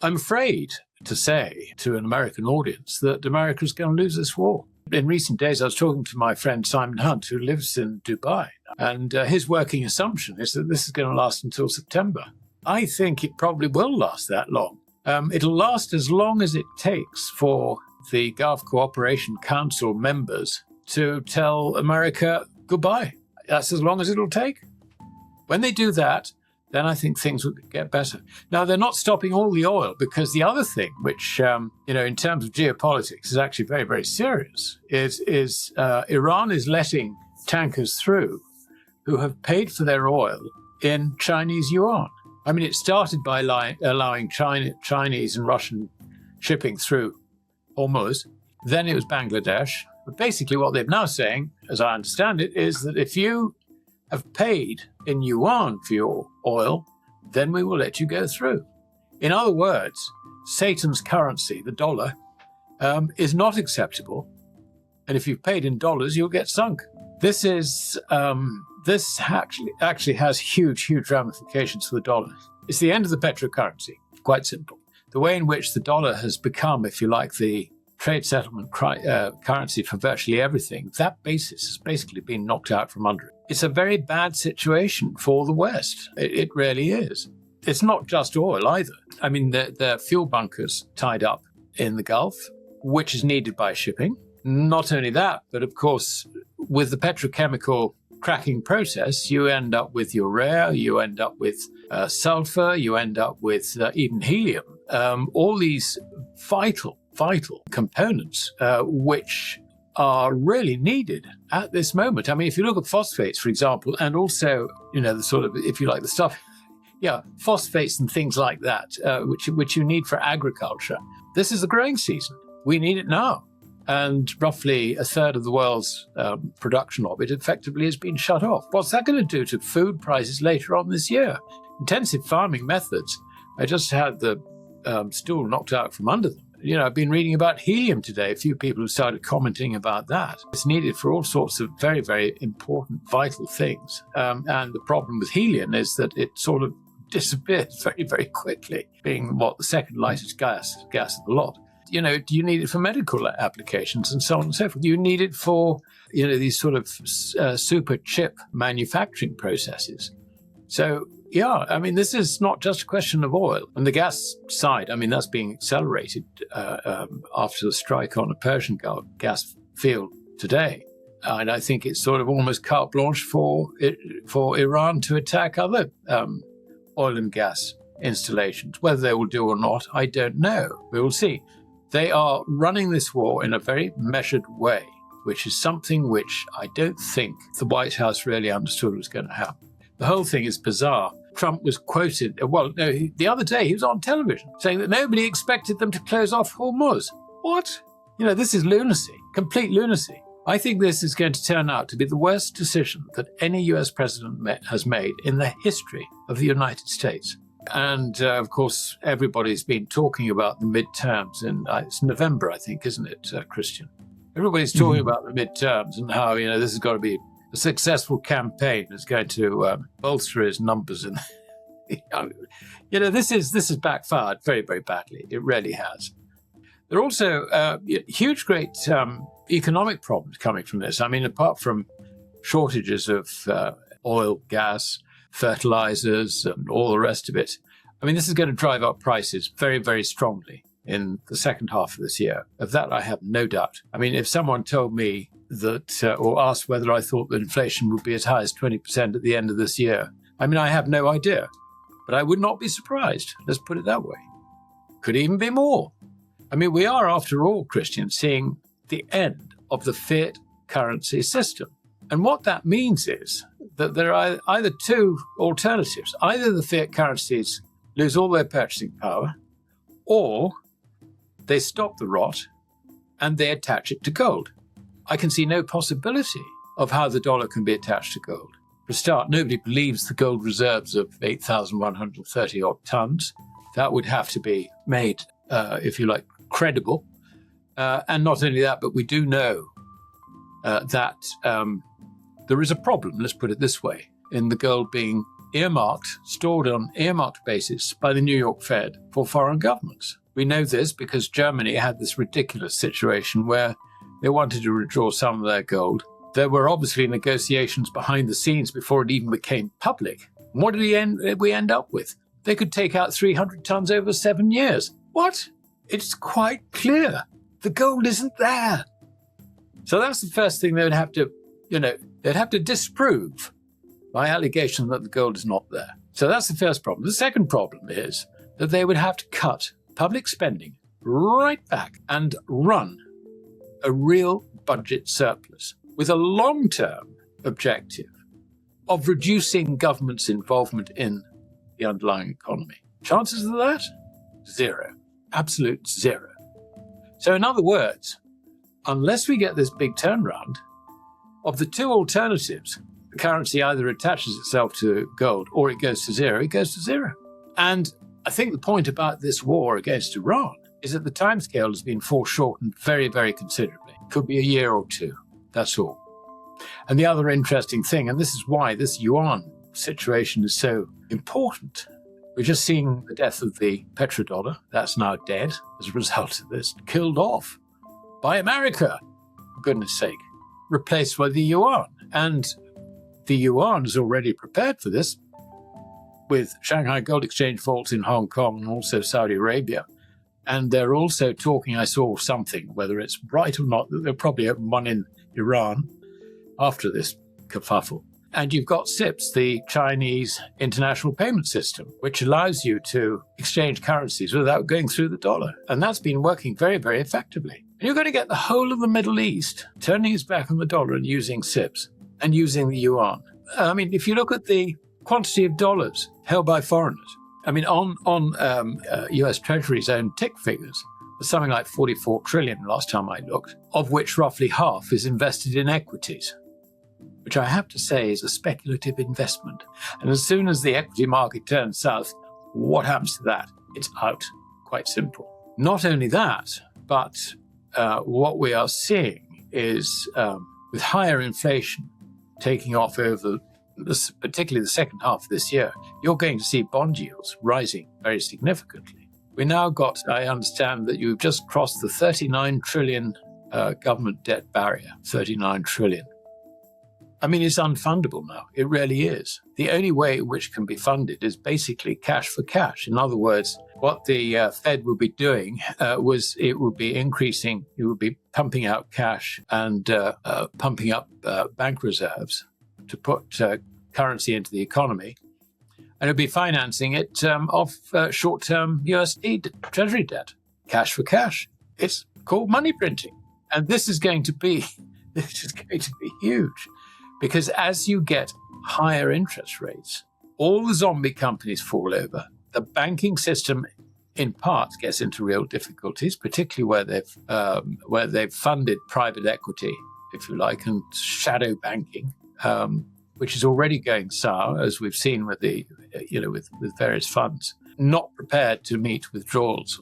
I'm afraid to say to an American audience that America is going to lose this war. In recent days, I was talking to my friend Simon Hunt, who lives in Dubai, and his working assumption is that this is going to last until September. I think it probably will last that long. It'll last as long as it takes for the Gulf Cooperation Council members to tell America goodbye. That's as long as it'll take. When they do that, then I think things will get better. Now, they're not stopping all the oil, because the other thing, which, in terms of geopolitics is actually very, very serious, is Iran is letting tankers through who have paid for their oil in Chinese yuan. I mean, it started by allowing Chinese and Russian shipping through Hormuz. Then it was Bangladesh. But basically what they're now saying, as I understand it, is that if you have paid in yuan for your oil, then we will let you go through. In other words, Satan's currency, the dollar, is not acceptable. And if you've paid in dollars, you'll get sunk. This actually has huge ramifications for the dollar. It's the end of the petrocurrency, quite simple. The way in which the dollar has become, if you like, the trade settlement currency for virtually everything, that basis has basically been knocked out from under it. It's a very bad situation for the West. It really is. It's not just oil either. I mean, there are fuel bunkers tied up in the Gulf, which is needed by shipping. Not only that, but of course, with the petrochemical cracking process, you end up with urea, you end up with sulfur, you end up with even helium. All these vital components, which are really needed at this moment. I mean, if you look at phosphates, for example, and also, the sort of, if you like, the stuff, phosphates and things like that, which you need for agriculture. This is the growing season. We need it now. And roughly a third of the world's production of it effectively has been shut off. What's that going to do to food prices later on this year? Intensive farming methods. I just had the stool knocked out from under them. I've been reading about helium today. A few people have started commenting about that. It's needed for all sorts of very, very important, vital things. And the problem with helium is that it sort of disappears very, very quickly, being the second lightest gas of the lot. Do you need it for medical applications and so on and so forth? You need it for, these sort of super chip manufacturing processes. So, this is not just a question of oil. On the gas side, that's being accelerated after the strike on a Persian gas field today. And I think it's sort of almost carte blanche for Iran to attack other oil and gas installations. Whether they will do or not, I don't know. We will see. They are running this war in a very measured way, which is something which I don't think the White House really understood was going to happen. The whole thing is bizarre. Trump was quoted, the other day he was on television saying that nobody expected them to close off Hormuz. What? This is lunacy, complete lunacy. I think this is going to turn out to be the worst decision that any US president has made in the history of the United States. And, of course, everybody's been talking about the midterms it's November, I think, isn't it, Christian? Everybody's talking about the midterms and how, this has got to be a successful campaign that's going to bolster his numbers. And, this has backfired very, very badly. It really has. There are also huge, great economic problems coming from this. Apart from shortages of oil, gas, fertilizers, and all the rest of it. This is going to drive up prices very, very strongly in the second half of this year. Of that, I have no doubt. If someone told me that, or asked whether I thought that inflation would be as high as 20% at the end of this year, I have no idea. But I would not be surprised. Let's put it that way. Could even be more. We are, after all, Christian, seeing the end of the fiat currency system. And what that means is that there are either two alternatives. Either the fiat currencies lose all their purchasing power, or they stop the rot and they attach it to gold. I can see no possibility of how the dollar can be attached to gold. For a start, nobody believes the gold reserves of 8,130 odd tons. That would have to be made, if you like, credible. And not only that, but we do know that there is a problem, let's put it this way, in the gold being stored on earmarked basis by the New York Fed for foreign governments. We know this because Germany had this ridiculous situation where they wanted to withdraw some of their gold. There were obviously negotiations behind the scenes before it even became public. What did we end up with? They could take out 300 tons over 7 years. What? It's quite clear. The gold isn't there. So that's the first thing they would have to, they'd have to disprove my allegation that the gold is not there. So that's the first problem. The second problem is that they would have to cut public spending right back and run a real budget surplus with a long-term objective of reducing government's involvement in the underlying economy. Chances of that? Zero. Absolute zero. So in other words, unless we get this big turnaround, of the two alternatives, the currency either attaches itself to gold or it goes to zero, it goes to zero. And I think the point about this war against Iran is that the timescale has been foreshortened very, very considerably. Could be a year or two, that's all. And the other interesting thing, and this is why this yuan situation is so important, we're just seeing the death of the petrodollar. That's now dead as a result of this, killed off by America, for goodness sake, replaced by the yuan. And the yuan is already prepared for this, with Shanghai Gold Exchange faults in Hong Kong and also Saudi Arabia. And they're also talking, I saw something, whether it's right or not, that they'll probably open one in Iran after this kerfuffle. And you've got CIPS, the Chinese International Payment System, which allows you to exchange currencies without going through the dollar. And that's been working very, very effectively. And you're going to get the whole of the Middle East turning its back on the dollar and using CIPS and using the yuan. I mean, if you look at the quantity of dollars held by foreigners, I mean, on US Treasury's own tick figures, there's something like 44 trillion last time I looked, of which roughly half is invested in equities, which I have to say is a speculative investment. And as soon as the equity market turns south, what happens to that? It's out. Quite simple. Not only that, but what we are seeing is with higher inflation taking off over this, particularly the second half of this year, you're going to see bond yields rising very significantly. We now got, I understand that you've just crossed the 39 trillion government debt barrier, 39 trillion. I mean, it's unfundable now. It really is. The only way in which can be funded is basically cash for cash. In other words, what the Fed would be doing was it would be increasing, it would be pumping out cash and pumping up bank reserves to put currency into the economy. And it would be financing it off short-term USD Treasury debt, cash for cash. It's called money printing. And this is going to be huge. Because as you get higher interest rates, all the zombie companies fall over. The banking system, in part, gets into real difficulties, particularly where they've funded private equity, if you like, and shadow banking, which is already going sour, as we've seen with the, with various funds, not prepared to meet withdrawals,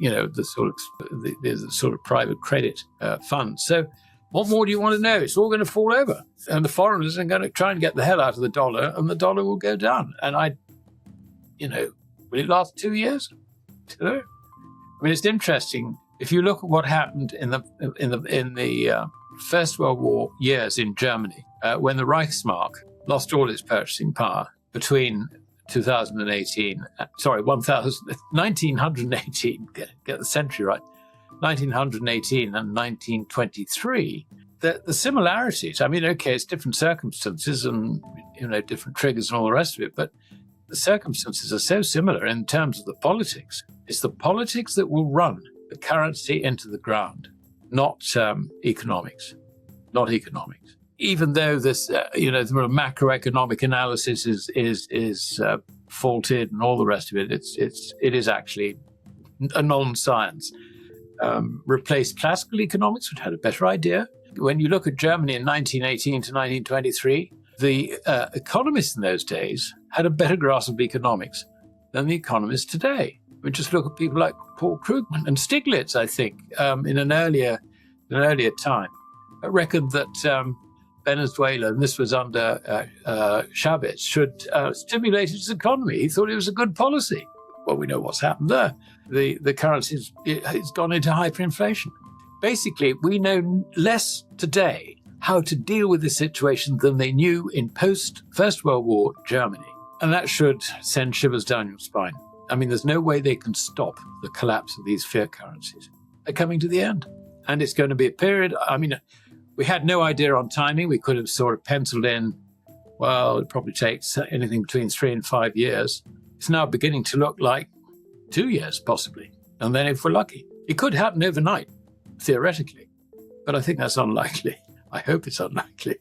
the sort of private credit funds. So. What more do you want to know? It's all going to fall over. And the foreigners are going to try and get the hell out of the dollar, and the dollar will go down. And will it last 2 years? I mean, it's interesting. If you look at what happened in the First World War years in Germany, when the Reichsmark lost all its purchasing power between 1918, get the century right, 1918 and 1923, the similarities, I mean, okay, it's different circumstances and, different triggers and all the rest of it, but the circumstances are so similar in terms of the politics. It's the politics that will run the currency into the ground, not economics. Even though this, the macroeconomic analysis is faulted and all the rest of it, it is actually a non-science. Replaced classical economics, which had a better idea. When you look at Germany in 1918 to 1923, the economists in those days had a better grasp of economics than the economists today. We just look at people like Paul Krugman and Stiglitz, I think, in an earlier time, reckoned that Venezuela, and this was under Chavez, should stimulate its economy. He thought it was a good policy. Well, we know what's happened there. The currency has gone into hyperinflation. Basically, we know less today how to deal with this situation than they knew in post-First World War Germany. And that should send shivers down your spine. I mean, there's no way they can stop the collapse of these fiat currencies. They're coming to the end. And it's going to be a period. I mean, we had no idea on timing. We could have sort of penciled in, well, it probably takes anything between 3 and 5 years. It's now beginning to look like 2 years, possibly. And then if we're lucky, it could happen overnight, theoretically. But I think that's unlikely. I hope it's unlikely.